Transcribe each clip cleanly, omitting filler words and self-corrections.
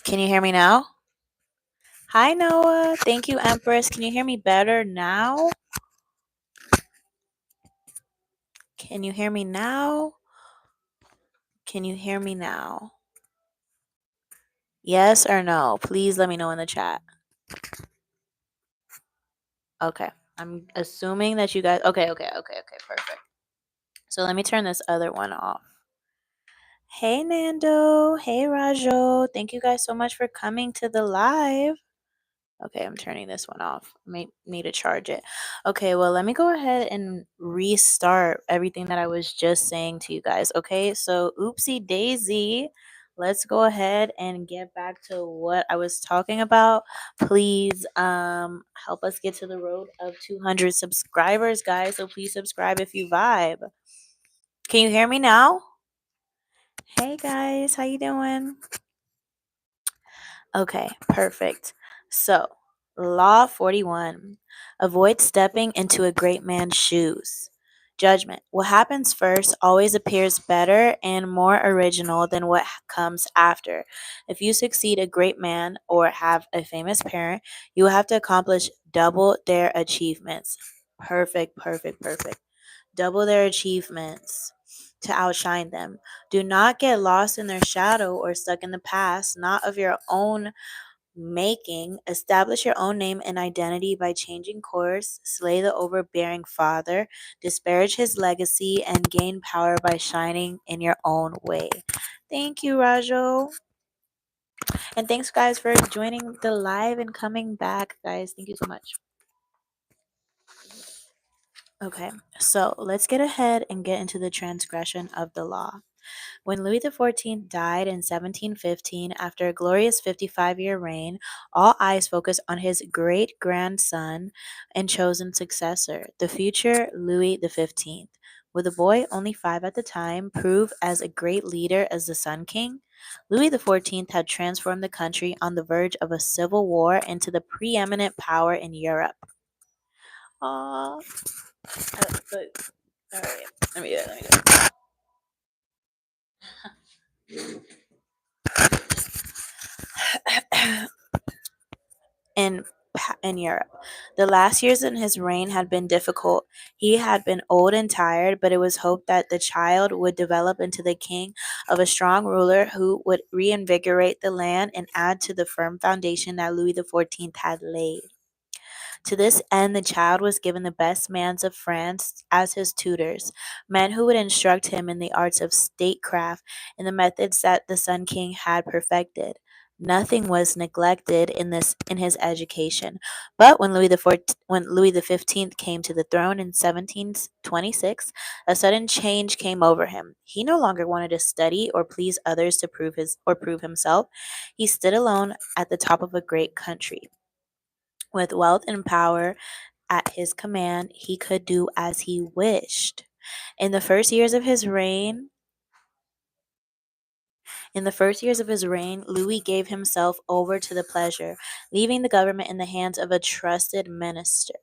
Can you hear me now? Hi, Noah. Thank you, Empress. Can you hear me better now? Can you hear me now? Can you hear me now? Yes or no? Please let me know in the chat. Okay. I'm assuming that you guys. Okay. Perfect. So let me turn this other one off. Hey, Nando. Hey, Rajo. Thank you guys so much for coming to the live. Okay, I'm turning this one off. May need to charge it. Okay, well, let me go ahead and restart everything that I was just saying to you guys. Okay, so oopsie daisy. Let's go ahead and get back to what I was talking about. Please help us get to the road of 200 subscribers, guys. So please subscribe if you vibe. Can you hear me now? Hey guys, how you doing? Okay, perfect. So, Law 41. Avoid stepping into a great man's shoes. Judgment. What happens first always appears better and more original than what comes after. If you succeed a great man or have a famous parent, you will have to accomplish double their achievements. Perfect. Double their achievements to outshine them. Do not get lost in their shadow or stuck in the past, not of your own making. Establish your own name and identity by changing course, slay the overbearing father, disparage his legacy, and gain power by shining in your own way. Thank you, Rajo. And thanks, guys, for joining the live and coming back, guys. Thank you so much. Okay, so let's get ahead and get into the transgression of the law. When Louis XIV died in 1715 after a glorious 55-year reign, all eyes focused on his great grandson and chosen successor, the future Louis XV. Would the boy, only 5 at the time, prove as a great leader as the Sun King? Louis XIV had transformed the country on the verge of a civil war into the preeminent power in Europe. Aww. All right, let me do it. in in Europe. The last years in his reign had been difficult. He had been old and tired, but it was hoped that the child would develop into the king of a strong ruler who would reinvigorate the land and add to the firm foundation that Louis XIV had laid. To this end, the child was given the best men of France as his tutors, men who would instruct him in the arts of statecraft and the methods that the Sun King had perfected. Nothing was neglected in his education. But when Louis XV came to the throne in 1726, a sudden change came over him. He no longer wanted to study or please others to prove himself. He stood alone at the top of a great country. With wealth and power at his command, he could do as he wished. In the first years of his reign, Louis gave himself over to the pleasure, leaving the government in the hands of a trusted minister,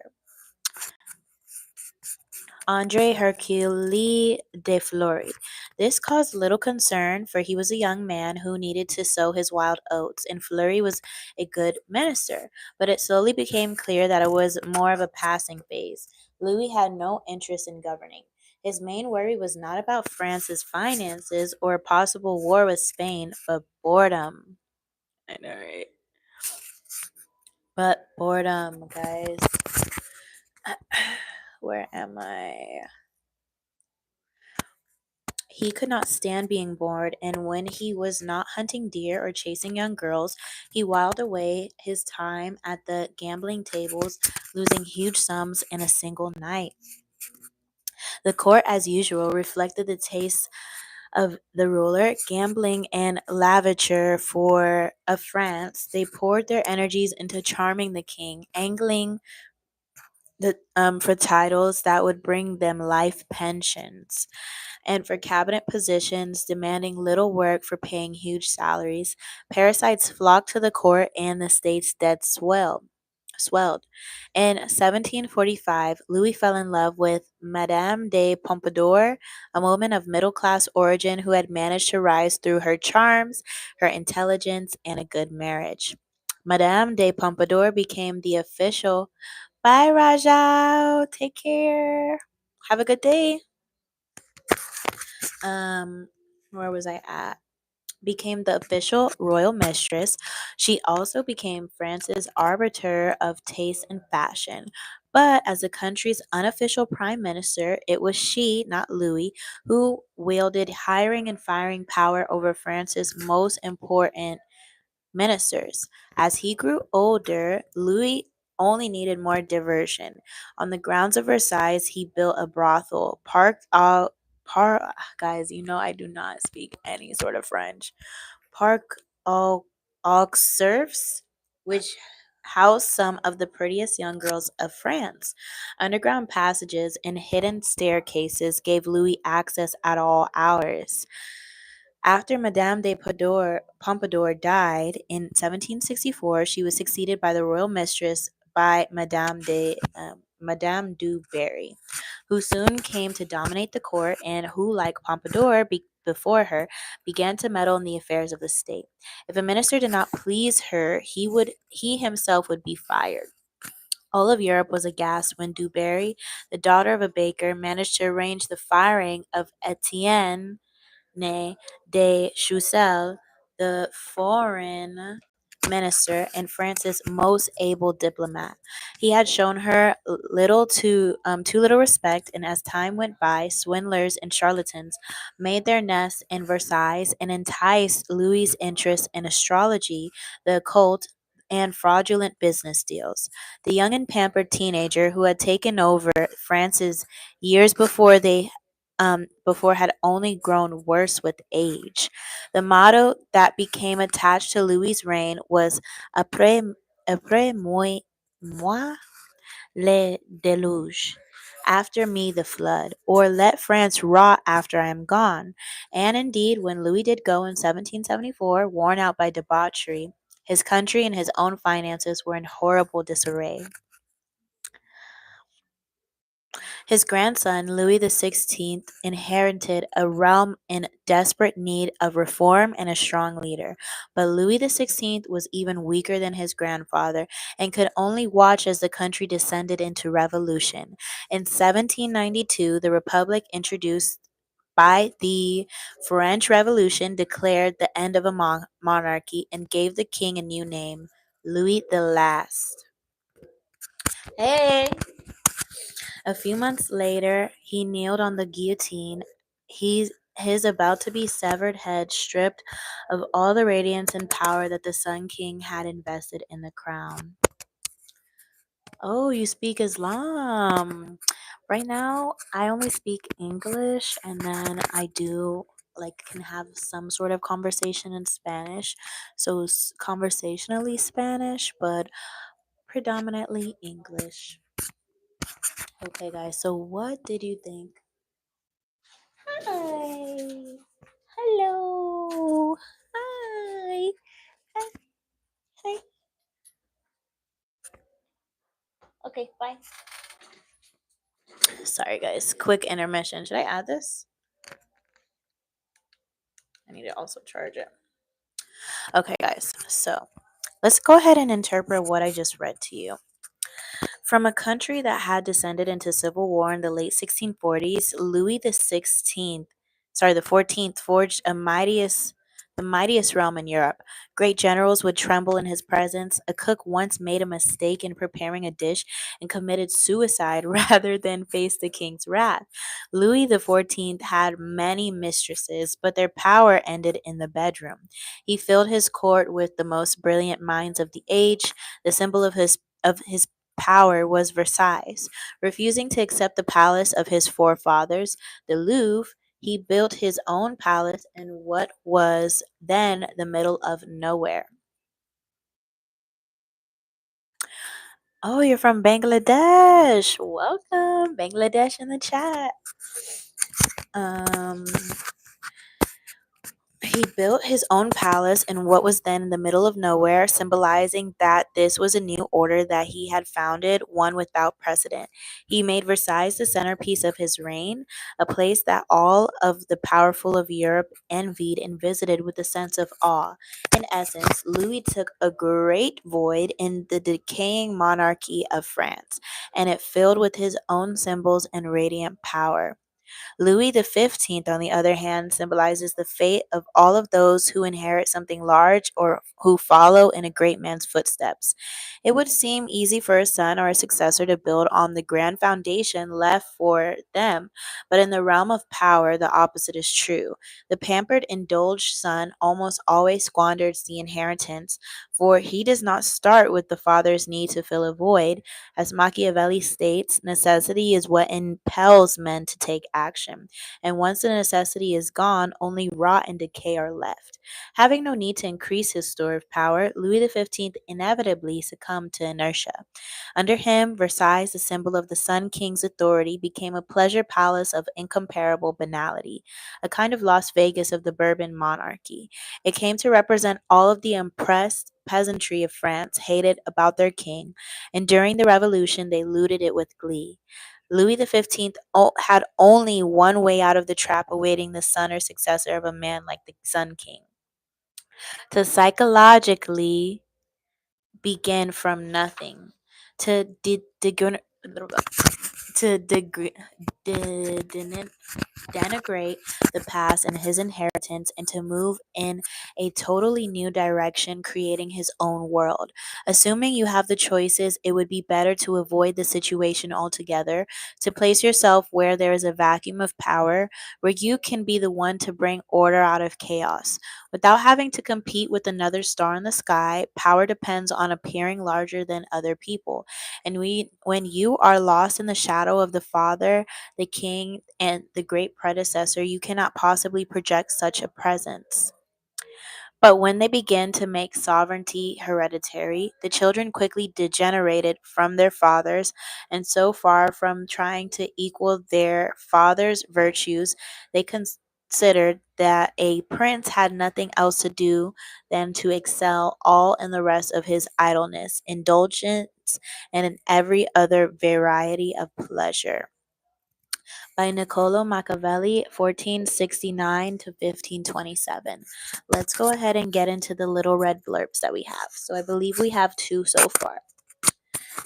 Andre Hercule de Fleury. This caused little concern, for he was a young man who needed to sow his wild oats, and Fleury was a good minister. But it slowly became clear that it was more of a passing phase. Louis had no interest in governing. His main worry was not about France's finances or a possible war with Spain, but boredom. I know, right? But boredom, guys. Where am I? He could not stand being bored, and when he was not hunting deer or chasing young girls, he whiled away his time at the gambling tables, losing huge sums in a single night. The court, as usual, reflected the tastes of the ruler, gambling and laviture for of France. They poured their energies into charming the king, angling for titles that would bring them life pensions, and for cabinet positions demanding little work for paying huge salaries. Parasites flocked to the court, and the state's debt swelled. In 1745, Louis fell in love with Madame de Pompadour, a woman of middle class origin who had managed to rise through her charms, her intelligence, and a good marriage. Madame de Pompadour became the official. Bye, Rajah. Take care. Have a good day. Where was I at? Became the official royal mistress. She also became France's arbiter of taste and fashion. But as the country's unofficial prime minister, it was she, not Louis, who wielded hiring and firing power over France's most important ministers. As he grew older, Louis only needed more diversion. On the grounds of Versailles, he built a brothel, parked out. Guys, you know I do not speak any sort of French. Park aux Cerfs, which housed some of the prettiest young girls of France. Underground passages and hidden staircases gave Louis access at all hours. After Madame de Pompadour died in 1764, she was succeeded by the royal mistress by Madame du Barry, who soon came to dominate the court and who, like Pompadour before her, began to meddle in the affairs of the state. If a minister did not please her, he himself would be fired. All of Europe was aghast when Du Barry, the daughter of a baker, managed to arrange the firing of Etienne de Choiseul, the foreign minister and France's most able diplomat. He had shown her too little respect, and as time went by, swindlers and charlatans made their nests in Versailles and enticed Louis's interest in astrology, the occult, and fraudulent business deals. The young and pampered teenager who had taken over France's years before had only grown worse with age. The motto that became attached to Louis's reign was après moi le déluge. After me the flood, or let France rot after I am gone. And indeed, when Louis did go in 1774, worn out by debauchery, his country and his own finances were in horrible disarray. His grandson, Louis XVI, inherited a realm in desperate need of reform and a strong leader. But Louis XVI was even weaker than his grandfather and could only watch as the country descended into revolution. In 1792, the republic introduced by the French Revolution declared the end of a monarchy and gave the king a new name, Louis the Last. Hey! A few months later, he kneeled on the guillotine, his about to be severed head stripped of all the radiance and power that the Sun King had invested in the crown. Oh, you speak Islam. Right now, I only speak English, and then I do can have some sort of conversation in Spanish. So conversationally Spanish, but predominantly English. Okay, guys. So what did you think? Hi. Hello. Hi. Hi. Hi. Okay, bye. Sorry, guys. Quick intermission. Should I add this? I need to also charge it. Okay, guys. So let's go ahead and interpret what I just read to you. From a country that had descended into civil war in the late 1640s, Louis the 14th, forged the mightiest realm in Europe. Great generals would tremble in his presence. A cook once made a mistake in preparing a dish and committed suicide rather than face the king's wrath. Louis the 14th had many mistresses, but their power ended in the bedroom. He filled his court with the most brilliant minds of the age. The symbol of his power was Versailles. Refusing to accept the palace of his forefathers, the Louvre, he built his own palace in what was then the middle of nowhere. Oh, you're from Bangladesh. Welcome, Bangladesh in the chat. Um, He built his own palace in what was then in the middle of nowhere, symbolizing that this was a new order that he had founded, one without precedent. He made Versailles the centerpiece of his reign, a place that all of the powerful of Europe envied and visited with a sense of awe. In essence, Louis took a great void in the decaying monarchy of France, and it filled with his own symbols and radiant power. Louis XV, on the other hand, symbolizes the fate of all of those who inherit something large or who follow in a great man's footsteps. It would seem easy for a son or a successor to build on the grand foundation left for them, but in the realm of power, the opposite is true. The pampered, indulged son almost always squanders the inheritance, for he does not start with the father's need to fill a void. As Machiavelli states, necessity is what impels men to take action, and once the necessity is gone, only rot and decay are left. Having no need to increase his store of power, Louis XV inevitably succumbed to inertia. Under him, Versailles, the symbol of the Sun King's authority, became a pleasure palace of incomparable banality, a kind of Las Vegas of the Bourbon monarchy. It came to represent all of the oppressed peasantry of France hated about their king, and during the Revolution they looted it with glee. Louis XV had only one way out of the trap awaiting the son or successor of a man like the Sun King: to psychologically begin from nothing, to to denigrate the past and his inheritance and to move in a totally new direction, creating his own world. Assuming you have the choices, it would be better to avoid the situation altogether, to place yourself where there is a vacuum of power, where you can be the one to bring order out of chaos. Without having to compete with another star in the sky, power depends on appearing larger than other people. And when you are lost in the shadow of the Father, the king, and the great predecessor, you cannot possibly project such a presence. But when they began to make sovereignty hereditary, the children quickly degenerated from their fathers, and so far from trying to equal their father's virtues, they considered that a prince had nothing else to do than to excel all in the rest of his idleness, indulgence, and in every other variety of pleasure. By Niccolo Machiavelli, 1469 to 1527. Let's go ahead and get into the little red blurbs that we have. So I believe we have two so far.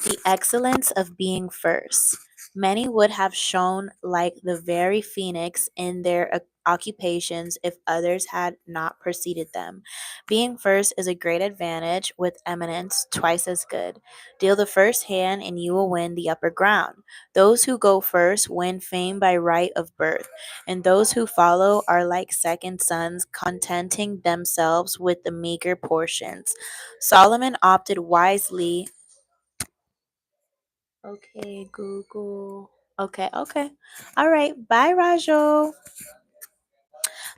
The excellence of being first. Many would have shone like the very phoenix in their occupations if others had not preceded them. Being first is a great advantage, with eminence twice as good. Deal the first hand, and you will win the upper ground. Those who go first win fame by right of birth, and those who follow are like second sons, contenting themselves with the meager portions. Solomon opted wisely. Okay, Google. Okay. All right. Bye, Rajo.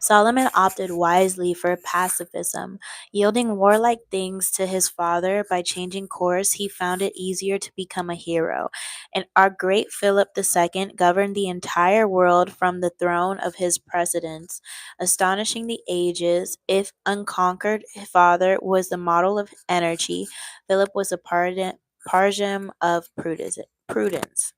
Solomon opted wisely for pacifism. Yielding warlike things to his father by changing course, he found it easier to become a hero. And our great Philip II governed the entire world from the throne of his precedence, astonishing the ages. If unconquered father was the model of energy, Philip was a Pargem of prudence.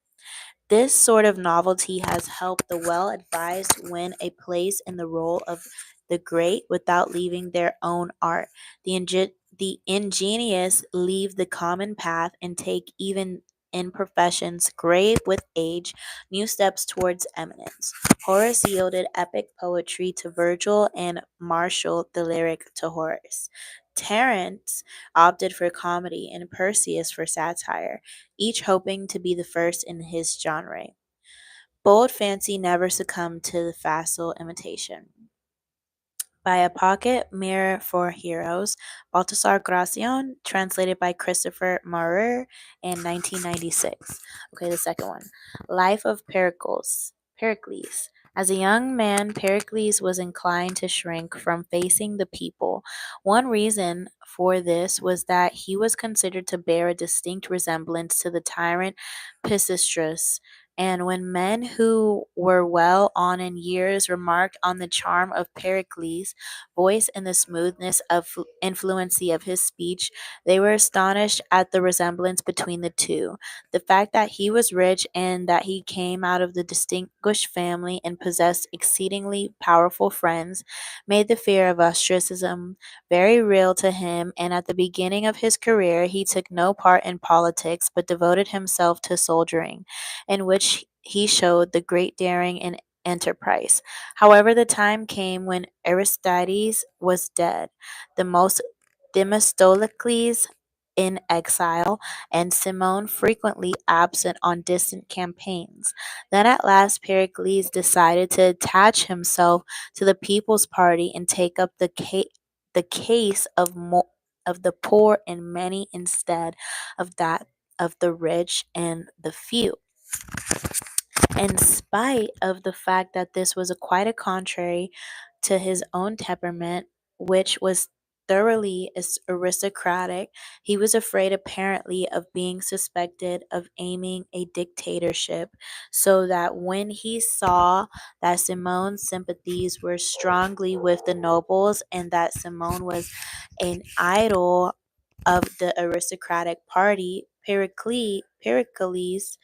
This sort of novelty has helped the well advised win a place in the role of the great without leaving their own art. The ingenious leave the common path and take, even in professions grave with age, new steps towards eminence. Horace yielded epic poetry to Virgil and marshaled the lyric to Horace. Terence opted for comedy and Perseus for satire, each hoping to be the first in his genre. Bold fancy never succumbed to the facile imitation. By a pocket mirror for heroes, Baltasar Gracian, translated by Christopher Maurer in 1996. Okay, the second one. Life of Pericles. As a young man, Pericles was inclined to shrink from facing the people. One reason for this was that he was considered to bear a distinct resemblance to the tyrant Pisistratus. And when men who were well on in years remarked on the charm of Pericles' voice and the smoothness of influency of his speech, they were astonished at the resemblance between the two. The fact that he was rich and that he came out of the distinguished family and possessed exceedingly powerful friends made the fear of ostracism very real to him, and at the beginning of his career he took no part in politics but devoted himself to soldiering, in which he showed the great daring and enterprise. However, the time came when Aristides was dead, the most Demostocles in exile, and Cimon frequently absent on distant campaigns. Then at last Pericles decided to attach himself to the people's party and take up the case of the poor and many instead of that of the rich and the few. In spite of the fact that this was quite a contrary to his own temperament, which was thoroughly aristocratic, he was afraid apparently of being suspected of aiming a dictatorship, so that when he saw that Simone's sympathies were strongly with the nobles and that Simone was an idol of the aristocratic party, Pericles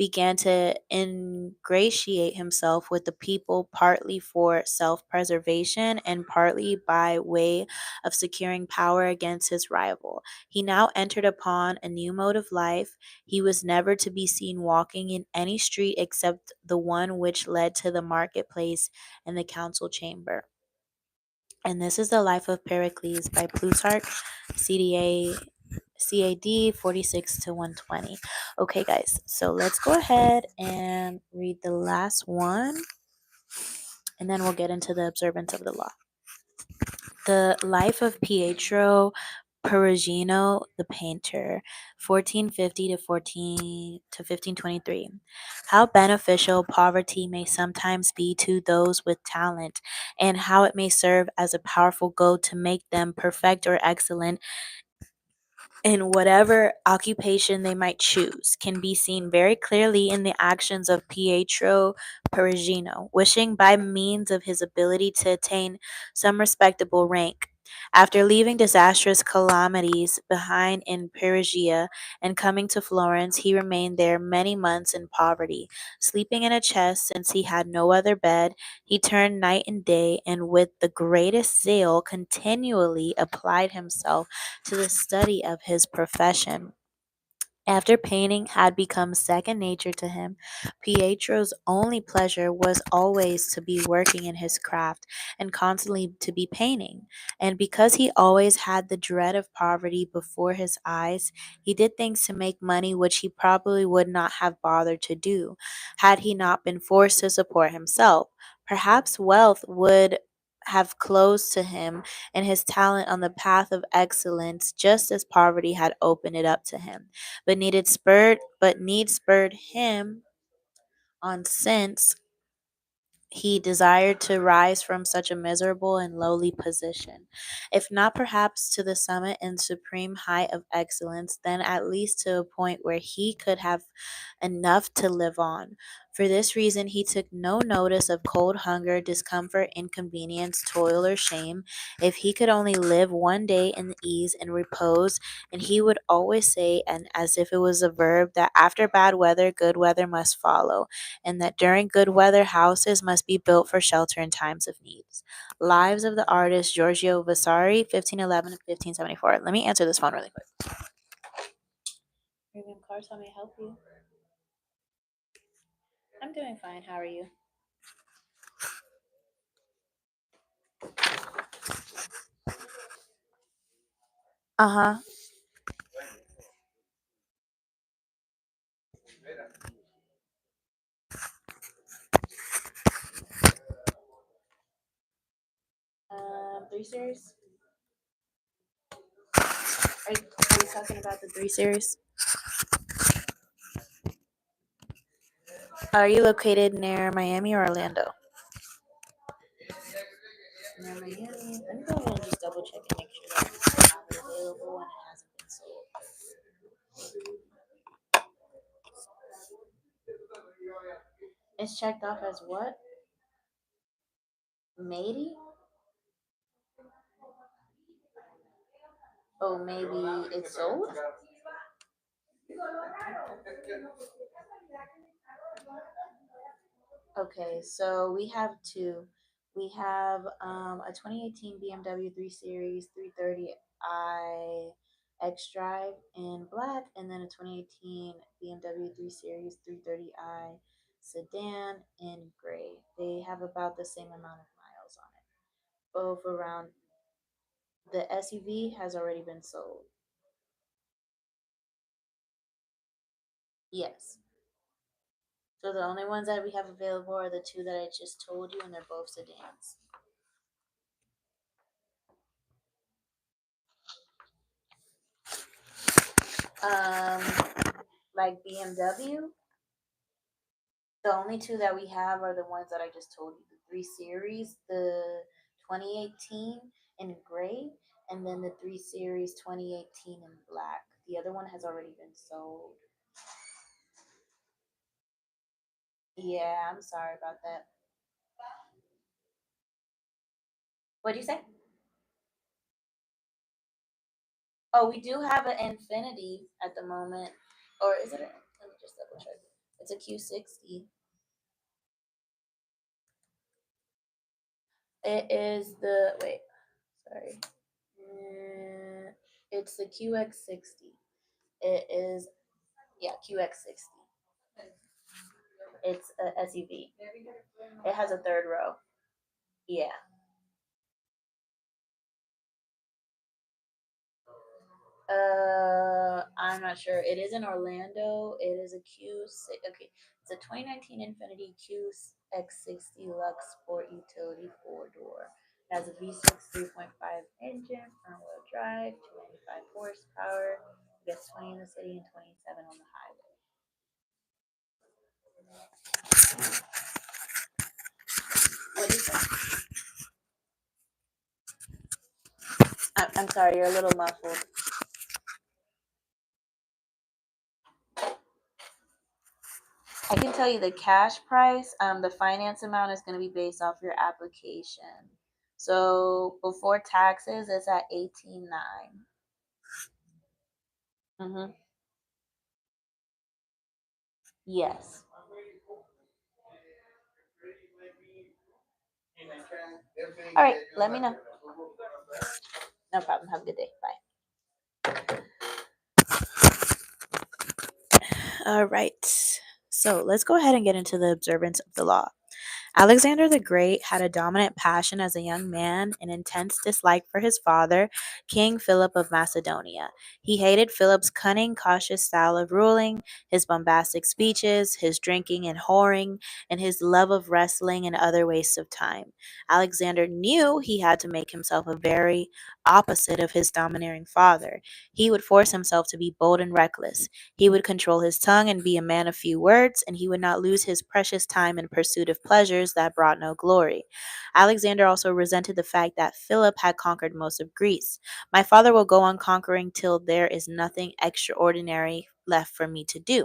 began to ingratiate himself with the people partly for self preservation and partly by way of securing power against his rival. He now entered upon a new mode of life. He was never to be seen walking in any street except the one which led to the marketplace and the council chamber. And this is the life of Pericles by Plutarch, CDA CAD 46 to 120. Okay, guys, so let's go ahead and read the last one, and then we'll get into the observance of the law. The life of Pietro Perugino the painter, 1450 to 1523. How beneficial poverty may sometimes be to those with talent, and how it may serve as a powerful goad to make them perfect or excellent in whatever occupation they might choose, can be seen very clearly in the actions of Pietro Perugino, wishing by means of his ability to attain some respectable rank. After leaving disastrous calamities behind in Perugia and coming to Florence, he remained there many months in poverty, sleeping in a chest since he had no other bed. He turned night and day, and with the greatest zeal continually applied himself to the study of his profession. After painting had become second nature to him, Pietro's only pleasure was always to be working in his craft and constantly to be painting. And because he always had the dread of poverty before his eyes, he did things to make money which he probably would not have bothered to do had he not been forced to support himself. Perhaps wealth would have closed to him and his talent on the path of excellence just as poverty had opened it up to him, but need spurred him on since he desired to rise from such a miserable and lowly position, if not perhaps to the summit and supreme height of excellence, then at least to a point where he could have enough to live on. For this reason, he took no notice of cold, hunger, discomfort, inconvenience, toil, or shame. If he could only live one day in ease and repose, and he would always say, and as if it was a verb, that after bad weather, good weather must follow, and that during good weather, houses must be built for shelter in times of needs. Lives of the artist Giorgio Vasari, 1511 to 1574. Let me answer this phone really quick. Premium Cars, how may I help you? I'm doing fine. How are you? Uh huh. Three series. Are you talking about the three series? Are you located near Miami or Orlando? Near Miami. Let me go ahead and just double check and make sure that it's not available and it hasn't been sold. It's checked off as what? Matey? Oh, maybe it's sold? Okay, so we have two. We have a 2018 BMW 3 Series 330i X Drive in black, and then a 2018 BMW 3 Series 330i sedan in gray. They have about the same amount of miles on it. Both around the SUV has already been sold. Yes. So the only ones that we have available are the two that I just told you, and they're both sedans. Um, like BMW, the only two that we have are the ones that I just told you, the 3 Series, the 2018 in gray, and then the 3 Series 2018 in black. The other one has already been sold. Yeah, I'm sorry about that. What did you say? Oh, we do have an Infinity at the moment. Or is it a, let me just double check. It's a Q60. It is the, wait, sorry. It's the QX60. It is, yeah, QX60. It's a SUV. It has a third row. Yeah. I'm not sure. It is in Orlando. It is a Q6. Okay, it's a 2019 Infinity QX60 Lux Sport Utility four door. It has a V6 3.5 engine, front wheel drive, 295 horsepower. It gets 20 in the city and 27 on the highway. What do you say? I'm sorry, you're a little muffled. I can tell you the cash price. The finance amount is going to be based off your application. So before taxes, it's at 18.9. Mm-hmm. Yes. All right. Let me know. No problem. Have a good day. Bye. All right. So let's go ahead and get into the observance of the law. Alexander the Great had a dominant passion as a young man, an intense dislike for his father, King Philip of Macedonia. He hated Philip's cunning, cautious style of ruling, his bombastic speeches, his drinking and whoring, and his love of wrestling and other wastes of time. Alexander knew he had to make himself a very opposite of his domineering father. He would force himself to be bold and reckless. He would control his tongue and be a man of few words, and he would not lose his precious time in pursuit of pleasures that brought no glory. Alexander also resented the fact that Philip had conquered most of Greece. My father will go on conquering till there is nothing extraordinary left for me to do,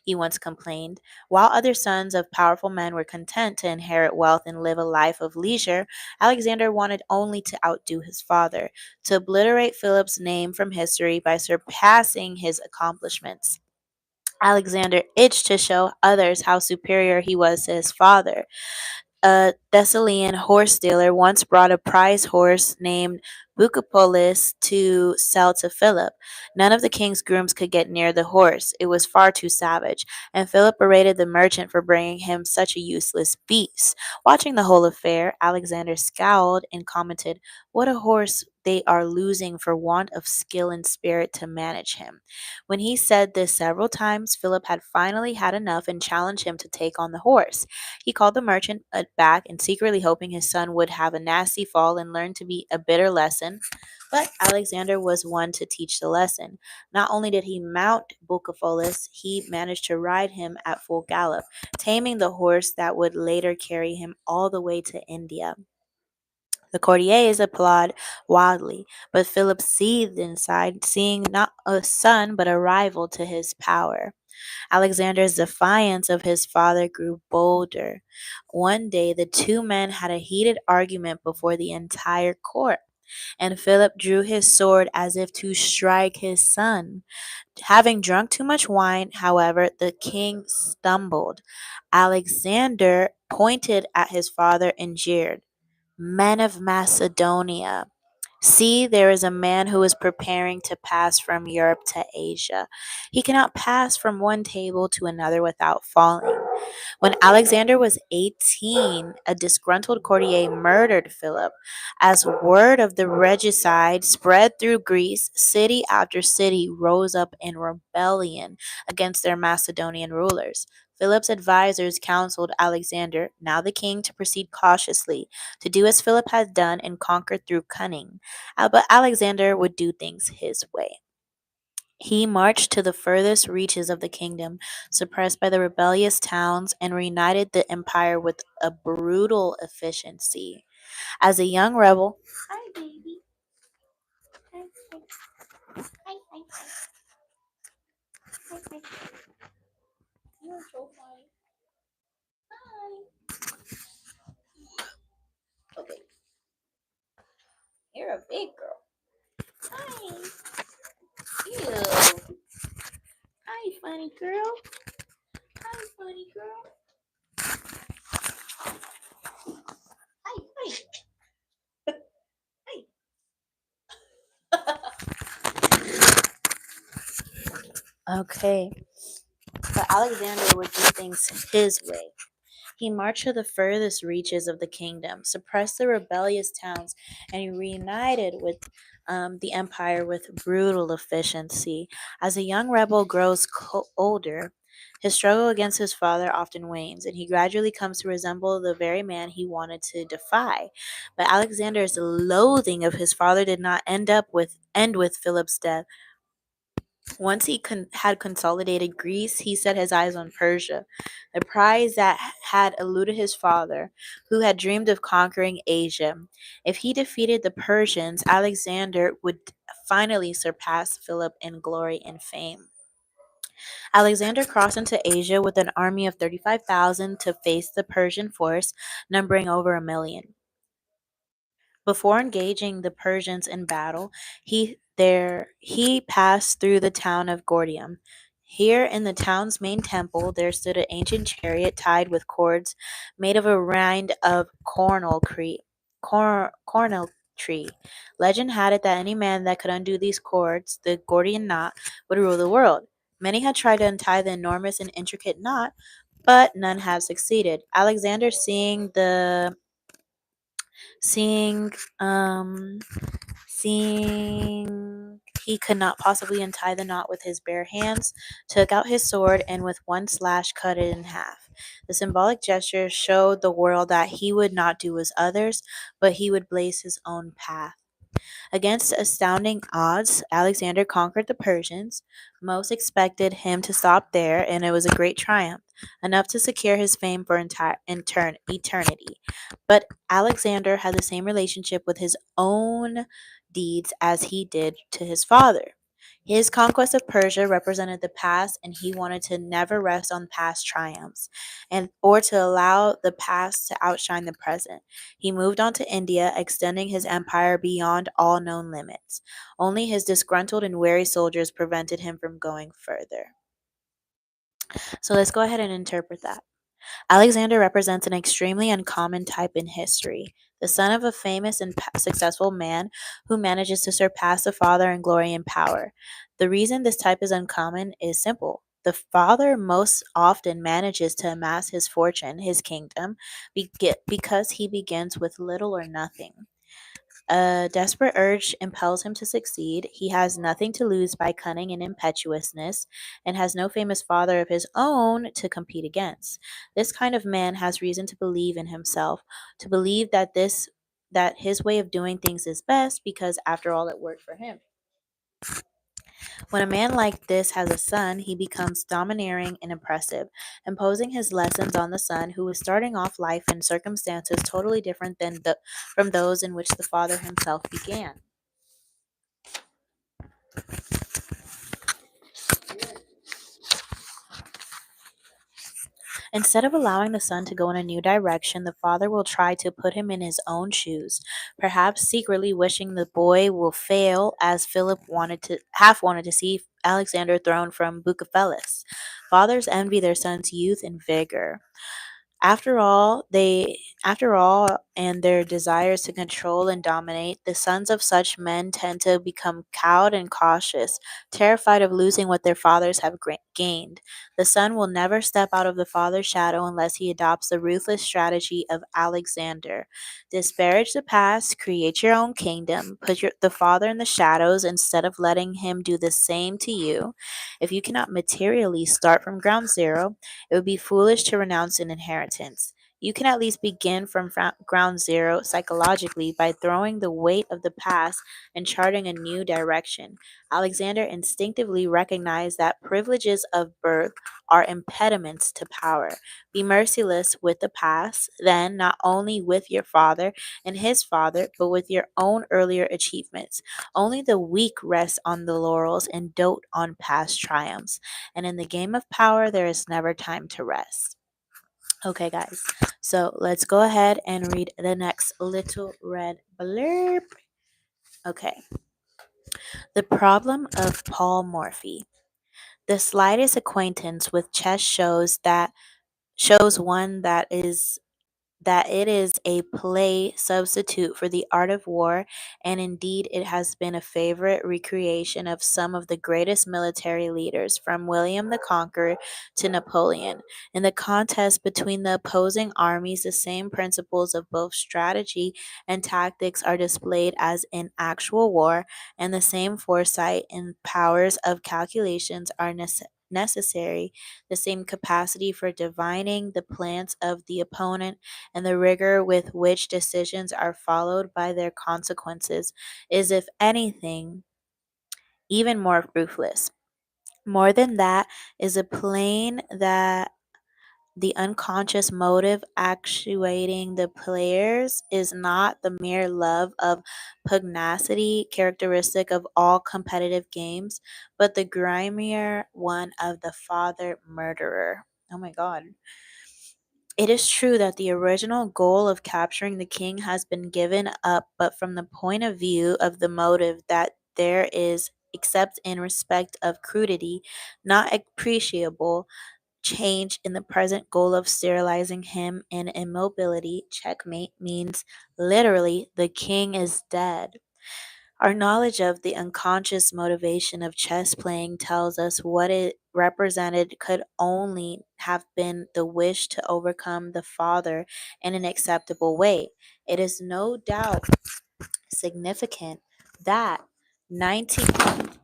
he once complained. While other sons of powerful men were content to inherit wealth and live a life of leisure, Alexander wanted only to outdo his father, to obliterate Philip's name from history by surpassing his accomplishments. Alexander itched to show others how superior he was to his father. A Thessalian horse dealer once brought a prize horse named Bucopolis to sell to Philip. None of the king's grooms could get near the horse. It was far too savage, and Philip berated the merchant for bringing him such a useless beast. Watching the whole affair, Alexander scowled and commented, "What a horse they are losing for want of skill and spirit to manage him." When he said this several times, Philip had finally had enough and challenged him to take on the horse. He called the merchant back and secretly hoping his son would have a nasty fall and learn to be a bitter lesson. But Alexander was one to teach the lesson. Not only did he mount Bucephalus, he managed to ride him at full gallop, taming the horse that would later carry him all the way to India. The courtiers applauded wildly, but Philip seethed inside, seeing not a son but a rival to his power. Alexander's defiance of his father grew bolder. One day, the two men had a heated argument before the entire court, and Philip drew his sword as if to strike his son. Having drunk too much wine, however, the king stumbled. Alexander pointed at his father and jeered, "Men of Macedonia, see, there is a man who is preparing to pass from Europe to Asia. He cannot pass from one table to another without falling." When Alexander was 18, a disgruntled courtier murdered Philip. As word of the regicide spread through Greece, city after city rose up in rebellion against their Macedonian rulers. Philip's advisors counseled Alexander, now the king, to proceed cautiously, to do as Philip had done and conquer through cunning. But Alexander would do things his way. He marched to the furthest reaches of the kingdom, suppressed by the rebellious towns, and reunited the empire with a brutal efficiency. As a young rebel, hi baby, hi, hi, hi, hi, hi, hi, hi. You're so funny. Hi. Okay, you're a big girl. Hi. Ew. Hi, funny girl. Hi, funny girl. Hi, hi, hi. Okay, but Alexander would do things his way. He marched to the furthest reaches of the kingdom, suppressed the rebellious towns, and he reunited with the empire with brutal efficiency. As a young rebel grows older, his struggle against his father often wanes, and he gradually comes to resemble the very man he wanted to defy. But Alexander's loathing of his father did not end with Philip's death. Once he had consolidated Greece, he set his eyes on Persia, the prize that had eluded his father, who had dreamed of conquering Asia. If he defeated the Persians, Alexander would finally surpass Philip in glory and fame. Alexander crossed into Asia with an army of 35,000 to face the Persian force, numbering over a million. Before engaging the Persians in battle, he passed through the town of Gordium. Here in the town's main temple there stood an ancient chariot tied with cords made of a rind of cornel tree. Legend had it that any man that could undo these cords, the Gordian knot, would rule the world. Many had tried to untie the enormous and intricate knot, but none had succeeded. Alexander, seeing seeing he could not possibly untie the knot with his bare hands, took out his sword and with one slash cut it in half. The symbolic gesture showed the world that he would not do as others, but he would blaze his own path. Against astounding odds, Alexander conquered the Persians. Most expected him to stop there, and it was a great triumph, enough to secure his fame for eternity. But Alexander had the same relationship with his own deeds as he did to his father. His conquest of Persia represented the past, and he wanted to never rest on past triumphs, and or to allow the past to outshine the present. He moved on to India, extending his empire beyond all known limits. Only his disgruntled and weary soldiers prevented him from going further. So let's go ahead and interpret that. Alexander represents an extremely uncommon type in history, the son of a famous and successful man who manages to surpass the father in glory and power. The reason this type is uncommon is simple. The father most often manages to amass his fortune, his kingdom, because he begins with little or nothing. A desperate urge impels him to succeed. He has nothing to lose by cunning and impetuousness, and has no famous father of his own to compete against. This kind of man has reason to believe in himself, to believe that his way of doing things is best because after all it worked for him. When a man like this has a son, he becomes domineering and impressive, imposing his lessons on the son who is starting off life in circumstances totally different from those in which the father himself began. Instead of allowing the son to go in a new direction, the father will try to put him in his own shoes, perhaps secretly wishing the boy will fail, as Philip wanted to see Alexander thrown from Bucephalus. Fathers envy their sons' youth and vigor. After all, and their desires to control and dominate, the sons of such men tend to become cowed and cautious, terrified of losing what their fathers have gained. The son will never step out of the father's shadow unless he adopts the ruthless strategy of Alexander. Disparage the past, create your own kingdom, put the father in the shadows instead of letting him do the same to you. If you cannot materially start from ground zero, it would be foolish to renounce an inheritance. You can at least begin from ground zero psychologically by throwing the weight of the past and charting a new direction. Alexander instinctively recognized that privileges of birth are impediments to power. Be merciless with the past, then, not only with your father and his father, but with your own earlier achievements. Only the weak rest on the laurels and dote on past triumphs. And in the game of power, there is never time to rest. Okay, guys, so let's go ahead and read the next little red blurb. Okay, the problem of Paul Morphy. The slightest acquaintance with chess shows one that it is a play substitute for the art of war, and indeed it has been a favorite recreation of some of the greatest military leaders, from William the Conqueror to Napoleon. In the contest between the opposing armies, the same principles of both strategy and tactics are displayed as in actual war, and the same foresight and powers of calculations are necessary, the same capacity for divining the plans of the opponent and the rigor with which decisions are followed by their consequences is, if anything, even more ruthless. More than that, is a plain that the unconscious motive actuating the players is not the mere love of pugnacity characteristic of all competitive games, but the grimier one of the father murderer. Oh my god. It is true that the original goal of capturing the king has been given up, but from the point of view of the motive that there is, except in respect of crudity, not appreciable change in the present goal of sterilizing him in immobility, checkmate means literally the king is dead. Our knowledge of the unconscious motivation of chess playing tells us what it represented could only have been the wish to overcome the father in an acceptable way. It is no doubt significant that 19th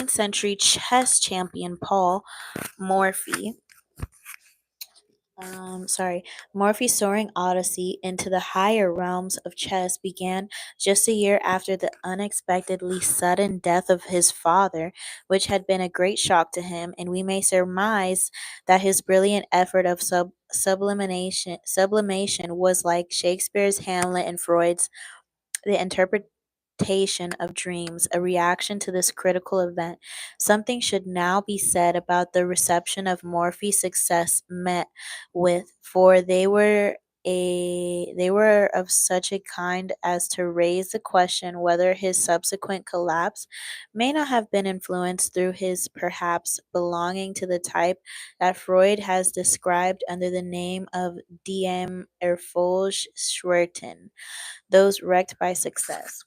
century chess champion Paul Morphy Morphy's soaring odyssey into the higher realms of chess began just a year after the unexpectedly sudden death of his father, which had been a great shock to him, and we may surmise that his brilliant effort of sublimation was like Shakespeare's Hamlet and Freud's The Interpretation of Dreams, a reaction to this critical event. Something should now be said about the reception of Morphy's success met with, for they were of such a kind as to raise the question whether his subsequent collapse may not have been influenced through his perhaps belonging to the type that Freud has described under the name of DM Erfolgsschwerten, those wrecked by success.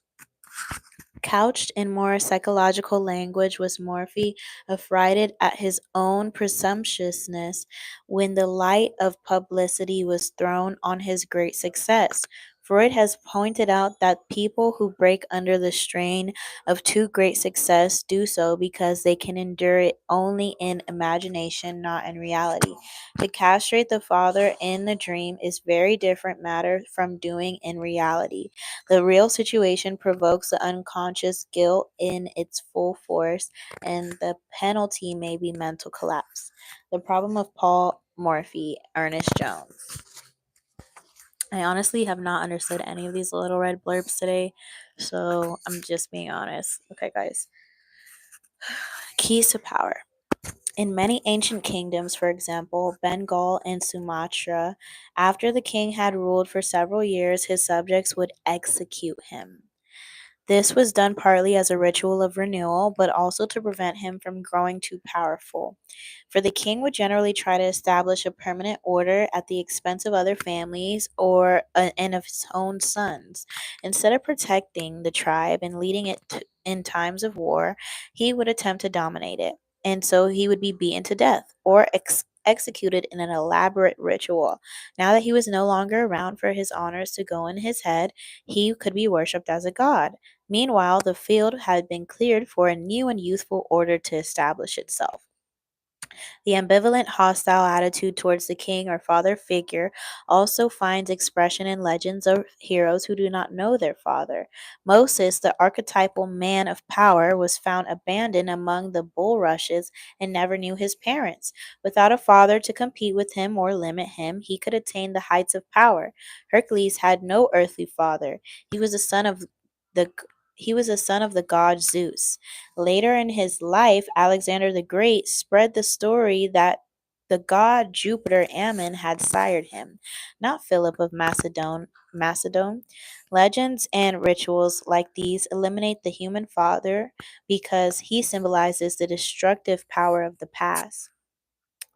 Couched in more psychological language, was Morphy affrighted at his own presumptuousness when the light of publicity was thrown on his great success? Freud has pointed out that people who break under the strain of too great success do so because they can endure it only in imagination, not in reality. To castrate the father in the dream is very different matter from doing in reality. The real situation provokes the unconscious guilt in its full force, and the penalty may be mental collapse. The problem of Paul Morphy, Ernest Jones. I honestly have not understood any of these little red blurbs today, so I'm just being honest. Okay, guys. Keys to power. In many ancient kingdoms, for example, Bengal and Sumatra, after the king had ruled for several years, his subjects would execute him. This was done partly as a ritual of renewal, but also to prevent him from growing too powerful. For the king would generally try to establish a permanent order at the expense of other families and of his own sons. Instead of protecting the tribe and leading it in times of war, he would attempt to dominate it. And so he would be beaten to death or executed in an elaborate ritual. Now that he was no longer around for his honors to go in his head, he could be worshipped as a god. Meanwhile, the field had been cleared for a new and youthful order to establish itself. The ambivalent, hostile attitude towards the king or father figure also finds expression in legends of heroes who do not know their father. Moses, the archetypal man of power, was found abandoned among the bulrushes and never knew his parents. Without a father to compete with him or limit him, he could attain the heights of power. Hercules had no earthly father. He was a son of the he was a son of the god Zeus. Later in his life, Alexander the Great spread the story that the god Jupiter Ammon had sired him, not Philip of Macedon. Legends and rituals like these eliminate the human father because he symbolizes the destructive power of the past.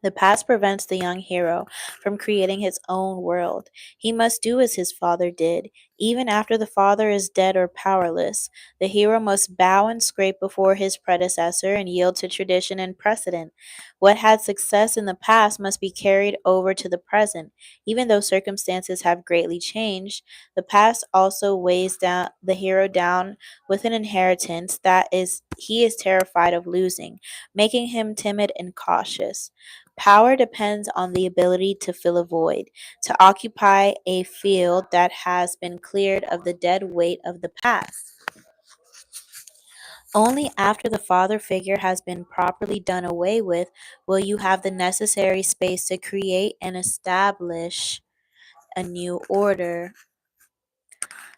The past prevents the young hero from creating his own world. He must do as his father did. Even after the father is dead or powerless, the hero must bow and scrape before his predecessor and yield to tradition and precedent. What had success in the past must be carried over to the present. Even though circumstances have greatly changed, the past also weighs down the hero down with an inheritance that is he is terrified of losing, making him timid and cautious. Power depends on the ability to fill a void, to occupy a field that has been cleared of the dead weight of the past. Only after the father figure has been properly done away with will you have the necessary space to create and establish a new order.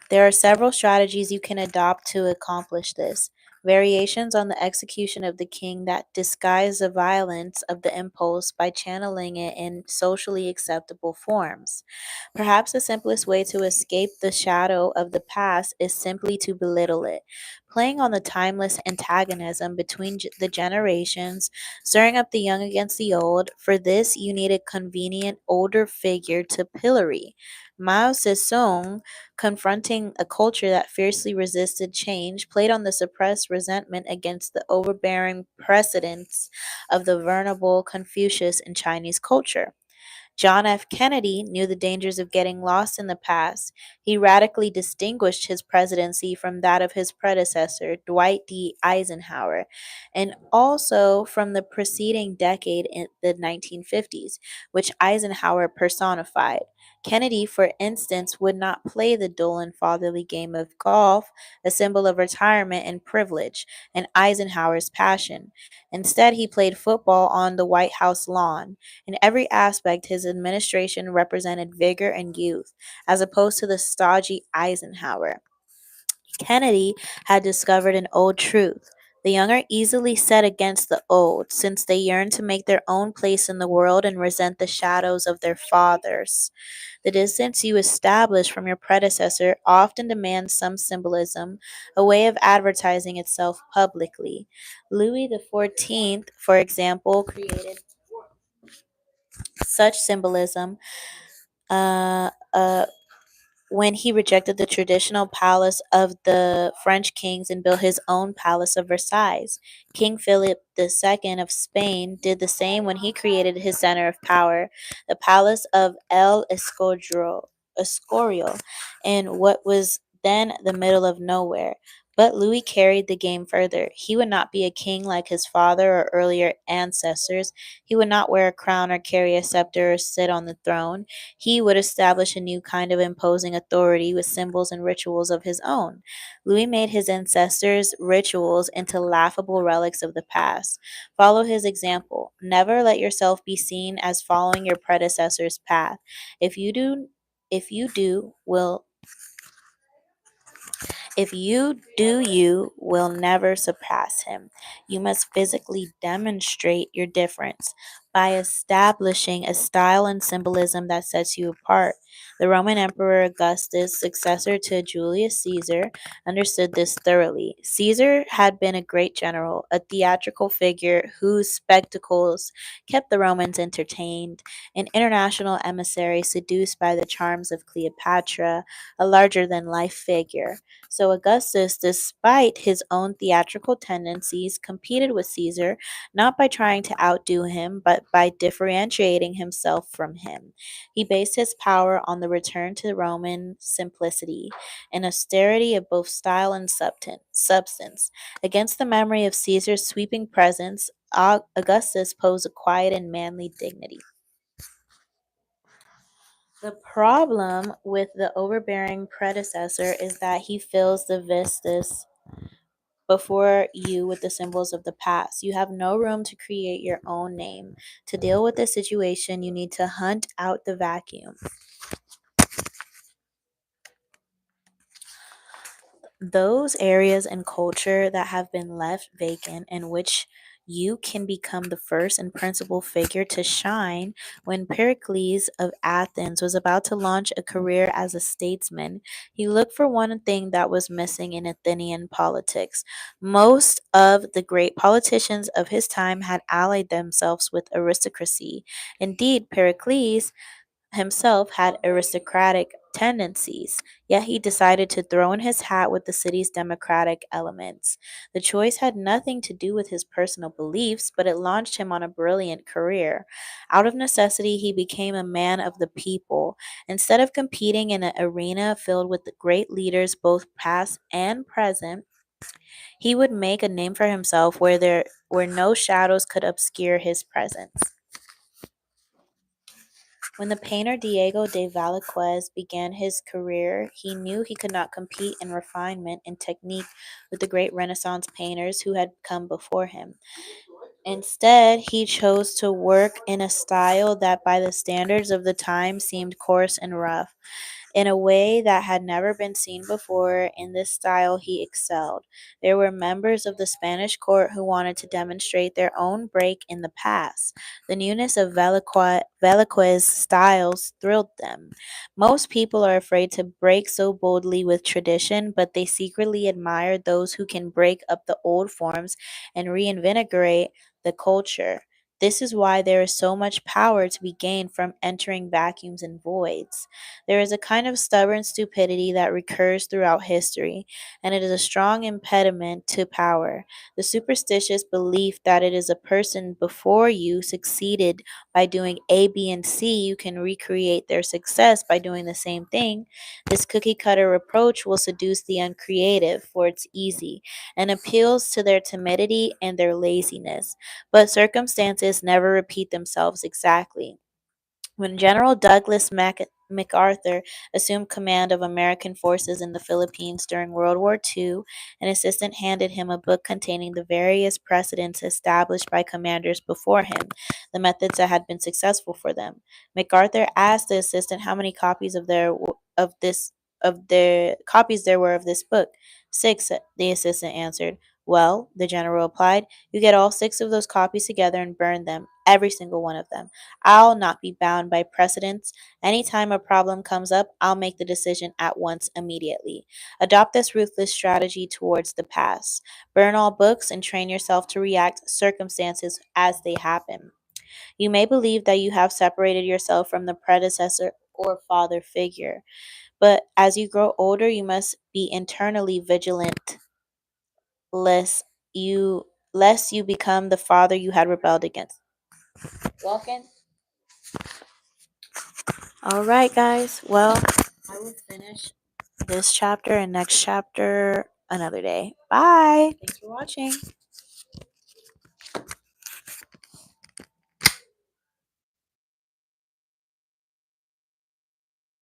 There are several strategies you can adopt to accomplish this. Variations on the execution of the king that disguise the violence of the impulse by channeling it in socially acceptable forms. Perhaps the simplest way to escape the shadow of the past is simply to belittle it. Playing on the timeless antagonism between the generations, stirring up the young against the old, for this you need a convenient older figure to pillory. Mao Zedong, confronting a culture that fiercely resisted change, played on the suppressed resentment against the overbearing precedents of the venerable Confucius in Chinese culture. John F. Kennedy knew the dangers of getting lost in the past. He radically distinguished his presidency from that of his predecessor, Dwight D. Eisenhower, and also from the preceding decade in the 1950s, which Eisenhower personified. Kennedy, for instance, would not play the dull and fatherly game of golf, a symbol of retirement and privilege, and Eisenhower's passion. Instead, he played football on the White House lawn. In every aspect, his administration represented vigor and youth, as opposed to the stodgy Eisenhower. Kennedy had discovered an old truth. The young are easily set against the old, since they yearn to make their own place in the world and resent the shadows of their fathers. The distance you establish from your predecessor often demands some symbolism, a way of advertising itself publicly. Louis XIV, for example, created such symbolism uh, uh, when he rejected the traditional palace of the French kings and built his own palace of Versailles. King Philip II of Spain did the same when he created his center of power, the palace of Escorial, in what was then the middle of nowhere. But Louis carried the game further. He would not be a king like his father or earlier ancestors. He would not wear a crown or carry a scepter or sit on the throne. He would establish a new kind of imposing authority with symbols and rituals of his own. Louis made his ancestors' rituals into laughable relics of the past. Follow his example. Never let yourself be seen as following your predecessor's path. If you do, will If you do, you will never surpass him. You must physically demonstrate your difference by establishing a style and symbolism that sets you apart. The Roman Emperor Augustus, successor to Julius Caesar, understood this thoroughly. Caesar had been a great general, a theatrical figure whose spectacles kept the Romans entertained, an international emissary seduced by the charms of Cleopatra, a larger than life figure. So Augustus, despite his own theatrical tendencies, competed with Caesar not by trying to outdo him, but by differentiating himself from him. He based his power on the return to Roman simplicity and austerity of both style and substance. Against the memory of Caesar's sweeping presence, Augustus posed a quiet and manly dignity. The problem with the overbearing predecessor is that he fills the vistas before you with the symbols of the past. You have no room to create your own name. To deal with this situation, you need to hunt out the vacuum. Those areas in culture that have been left vacant in which you can become the first and principal figure to shine. When Pericles of Athens was about to launch a career as a statesman, he looked for one thing that was missing in Athenian politics. Most of the great politicians of his time had allied themselves with aristocracy. Indeed, Pericles himself had aristocratic tendencies, yet he decided to throw in his hat with the city's democratic elements. The choice had nothing to do with his personal beliefs, but it launched him on a brilliant career. Out of necessity, he became a man of the people. Instead of competing in an arena filled with the great leaders, both past and present, he would make a name for himself where no shadows could obscure his presence. When the painter Diego de Velázquez began his career, he knew he could not compete in refinement and technique with the great Renaissance painters who had come before him. Instead, he chose to work in a style that, by the standards of the time, seemed coarse and rough. In a way that had never been seen before, in this style he excelled. There were members of the Spanish court who wanted to demonstrate their own break in the past. The newness of Velázquez's styles thrilled them. Most people are afraid to break so boldly with tradition, but they secretly admire those who can break up the old forms and reinvigorate the culture. This is why there is so much power to be gained from entering vacuums and voids. There is a kind of stubborn stupidity that recurs throughout history, and it is a strong impediment to power. The superstitious belief that it is a person before you succeeded by doing A, B, and C, you can recreate their success by doing the same thing. This cookie cutter approach will seduce the uncreative, for it's easy, and appeals to their timidity and their laziness. But circumstances never repeat themselves exactly. When General Douglas MacArthur assumed command of American forces in the Philippines during World War II, an assistant handed him a book containing the various precedents established by commanders before him, the methods that had been successful for them. MacArthur asked the assistant how many copies of this of the copies there were of this book. 6, the assistant answered. Well, the general replied, you get all 6 of those copies together and burn them, every single one of them. I'll not be bound by precedents. Anytime a problem comes up, I'll make the decision at once, immediately. Adopt this ruthless strategy towards the past. Burn all books and train yourself to react circumstances as they happen. You may believe that you have separated yourself from the predecessor or father figure, but as you grow older, you must be internally vigilant, lest you become the father you had rebelled against. Walking. All right, guys. Well, I will finish this chapter and next chapter another day. Bye. Thanks for watching.